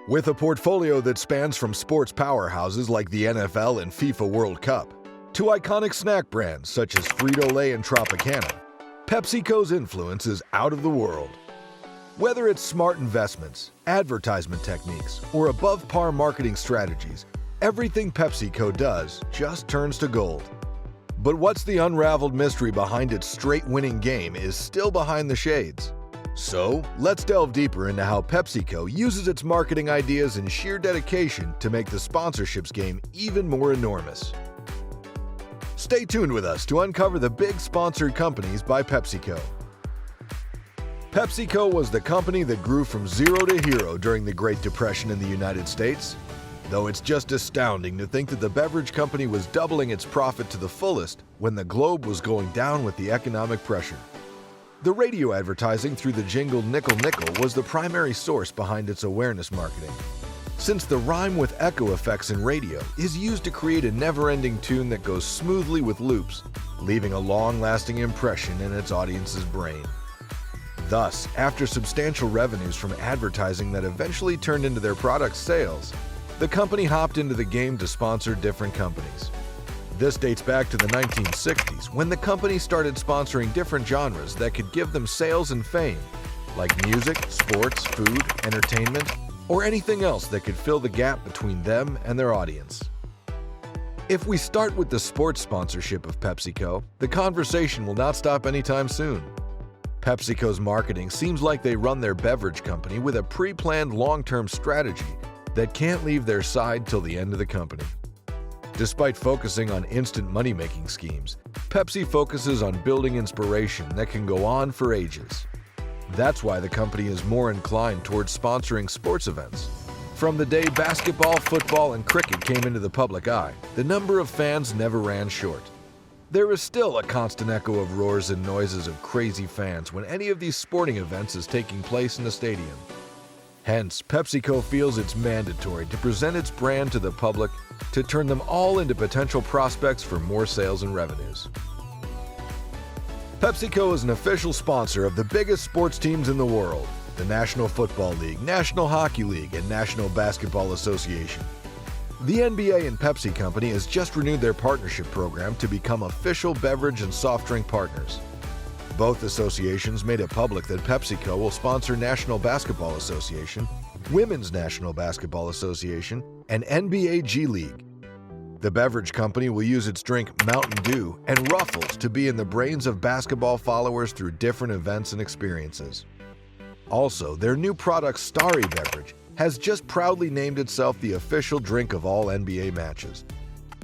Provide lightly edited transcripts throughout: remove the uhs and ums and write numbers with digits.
With a portfolio that spans from sports powerhouses like the NFL and FIFA World Cup to iconic snack brands such as Frito-Lay and Tropicana, PepsiCo's influence is out of the world. Whether it's smart investments, advertisement techniques, or above-par marketing strategies, everything PepsiCo does just turns to gold. But what's the unraveled mystery behind its straight-winning game is still behind the shades. So, let's delve deeper into how PepsiCo uses its marketing ideas and sheer dedication to make the sponsorships game even more enormous. Stay tuned with us to uncover the big sponsored companies by PepsiCo. PepsiCo was the company that grew from zero to hero during the Great Depression in the United States, though it's just astounding to think that the beverage company was doubling its profit to the fullest when the globe was going down with the economic pressure. The radio advertising through the jingle Nickel Nickel was the primary source behind its awareness marketing, since the rhyme with echo effects in radio is used to create a never-ending tune that goes smoothly with loops, leaving a long-lasting impression in its audience's brain. Thus, after substantial revenues from advertising that eventually turned into their product sales, the company hopped into the game to sponsor different companies. This dates back to the 1960s, when the company started sponsoring different genres that could give them sales and fame, like music, sports, food, entertainment, or anything else that could fill the gap between them and their audience. If we start with the sports sponsorship of PepsiCo, the conversation will not stop anytime soon. PepsiCo's marketing seems like they run their beverage company with a pre-planned long-term strategy that can't leave their side till the end of the company. Despite focusing on instant money-making schemes, Pepsi focuses on building inspiration that can go on for ages. That's why the company is more inclined towards sponsoring sports events. From the day basketball, football, and cricket came into the public eye, the number of fans never ran short. There is still a constant echo of roars and noises of crazy fans when any of these sporting events is taking place in the stadium. Hence, PepsiCo feels it's mandatory to present its brand to the public to turn them all into potential prospects for more sales and revenues. PepsiCo is an official sponsor of the biggest sports teams in the world, the National Football League, National Hockey League, and National Basketball Association. The NBA and Pepsi Company has just renewed their partnership program to become official beverage and soft drink partners. Both associations made it public that PepsiCo will sponsor National Basketball Association, Women's National Basketball Association, and NBA G League. The beverage company will use its drink Mountain Dew and Ruffles to be in the brains of basketball followers through different events and experiences. Also, their new product Starry Beverage has just proudly named itself the official drink of all NBA matches.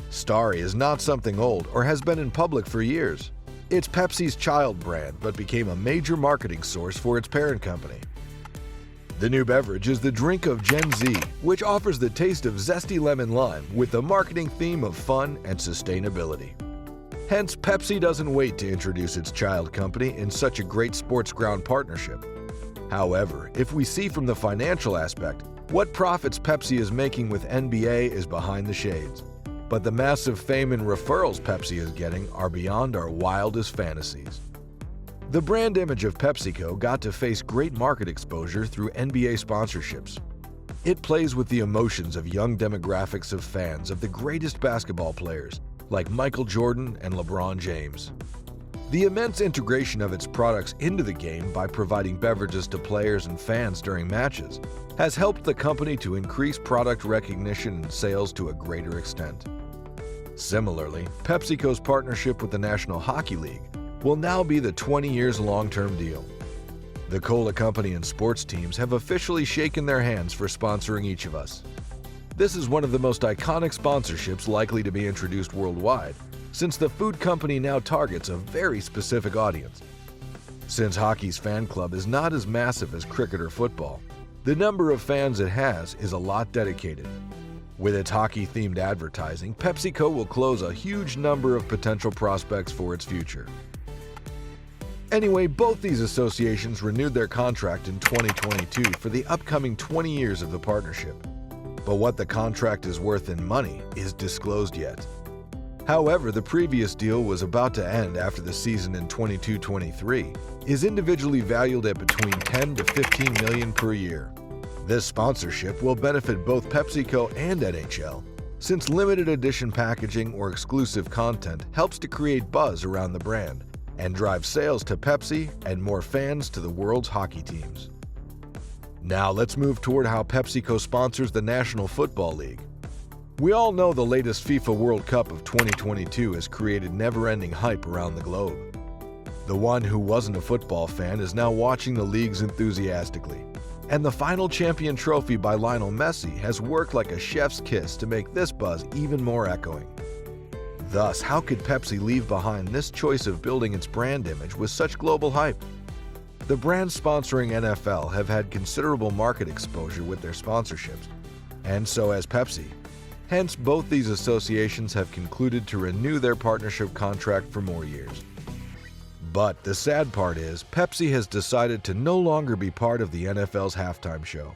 Starry is not something old or has been in public for years. It's Pepsi's child brand, but became a major marketing source for its parent company. The new beverage is the drink of Gen Z, which offers the taste of zesty lemon lime with the marketing theme of fun and sustainability. Hence, Pepsi doesn't wait to introduce its child company in such a great sports ground partnership. However, if we see from the financial aspect, what profits Pepsi is making with NBA is behind the shades. But the massive fame and referrals Pepsi is getting are beyond our wildest fantasies. The brand image of PepsiCo got to face great market exposure through NBA sponsorships. It plays with the emotions of young demographics of fans of the greatest basketball players like Michael Jordan and LeBron James. The immense integration of its products into the game by providing beverages to players and fans during matches has helped the company to increase product recognition and sales to a greater extent. Similarly, PepsiCo's partnership with the National Hockey League will now be the 20 years long-term deal. The Cola Company and sports teams have officially shaken their hands for sponsoring each of us. This is one of the most iconic sponsorships likely to be introduced worldwide, since the food company now targets a very specific audience. Since hockey's fan club is not as massive as cricket or football, the number of fans it has is a lot dedicated. With its hockey-themed advertising, PepsiCo will close a huge number of potential prospects for its future. Anyway, both these associations renewed their contract in 2022 for the upcoming 20 years of the partnership. But what the contract is worth in money is disclosed yet. However, the previous deal was about to end after the season in 22-23 is individually valued at between 10 to 15 million per year. This sponsorship will benefit both PepsiCo and NHL, since limited edition packaging or exclusive content helps to create buzz around the brand and drive sales to Pepsi and more fans to the world's hockey teams. Now let's move toward how PepsiCo sponsors the National Football League. We all know the latest FIFA World Cup of 2022 has created never-ending hype around the globe. The one who wasn't a football fan is now watching the leagues enthusiastically. And the final champion trophy by Lionel Messi has worked like a chef's kiss to make this buzz even more echoing. Thus, how could Pepsi leave behind this choice of building its brand image with such global hype? The brands sponsoring NFL have had considerable market exposure with their sponsorships, and so has Pepsi. Hence, both these associations have concluded to renew their partnership contract for more years. But the sad part is, Pepsi has decided to no longer be part of the NFL's halftime show.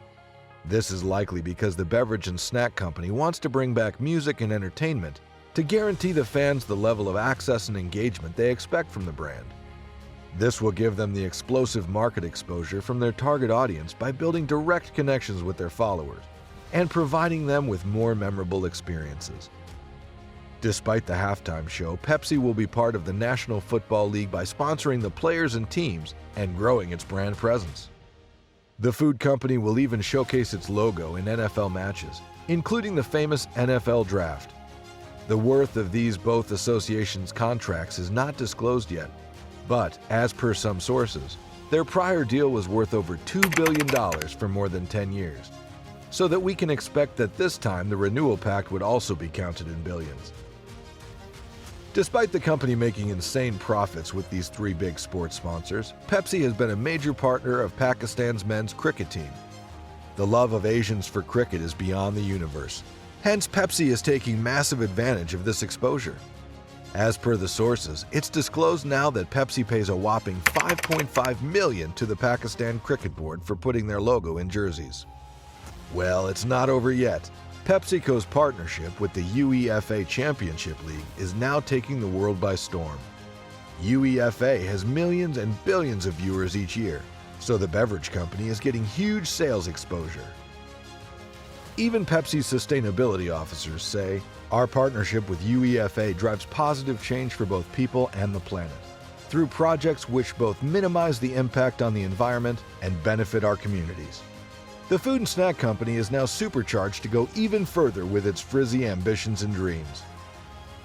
This is likely because the beverage and snack company wants to bring back music and entertainment to guarantee the fans the level of access and engagement they expect from the brand. This will give them the explosive market exposure from their target audience by building direct connections with their followers and providing them with more memorable experiences. Despite the halftime show, Pepsi will be part of the National Football League by sponsoring the players and teams and growing its brand presence. The food company will even showcase its logo in NFL matches, including the famous NFL Draft. The worth of these both associations' contracts is not disclosed yet, but as per some sources, their prior deal was worth over $2 billion for more than 10 years, so that we can expect that this time the renewal pact would also be counted in billions. Despite the company making insane profits with these three big sports sponsors, Pepsi has been a major partner of Pakistan's men's cricket team. The love of Asians for cricket is beyond the universe. Hence, Pepsi is taking massive advantage of this exposure. As per the sources, it's disclosed now that Pepsi pays a whopping $5.5 million to the Pakistan Cricket Board for putting their logo in jerseys. Well, it's not over yet. PepsiCo's partnership with the UEFA Championship League is now taking the world by storm. UEFA has millions and billions of viewers each year, so the beverage company is getting huge sales exposure. Even Pepsi's sustainability officers say, "Our partnership with UEFA drives positive change for both people and the planet, through projects which both minimize the impact on the environment and benefit our communities." The food and snack company is now supercharged to go even further with its frizzy ambitions and dreams.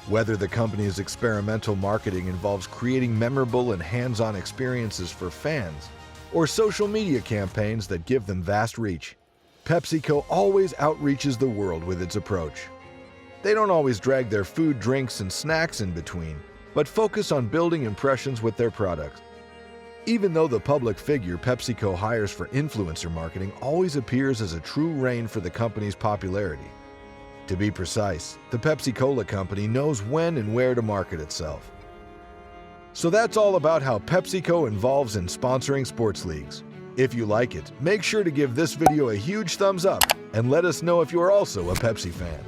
Whether the company's experimental marketing involves creating memorable and hands-on experiences for fans, or social media campaigns that give them vast reach, PepsiCo always outreaches the world with its approach. They don't always drag their food, drinks, and snacks in between, but focus on building impressions with their products. Even though the public figure PepsiCo hires for influencer marketing always appears as a true rein for the company's popularity. To be precise, the Pepsi-Cola company knows when and where to market itself. So that's all about how PepsiCo involves in sponsoring sports leagues. If you like it, make sure to give this video a huge thumbs up and let us know if you are also a Pepsi fan.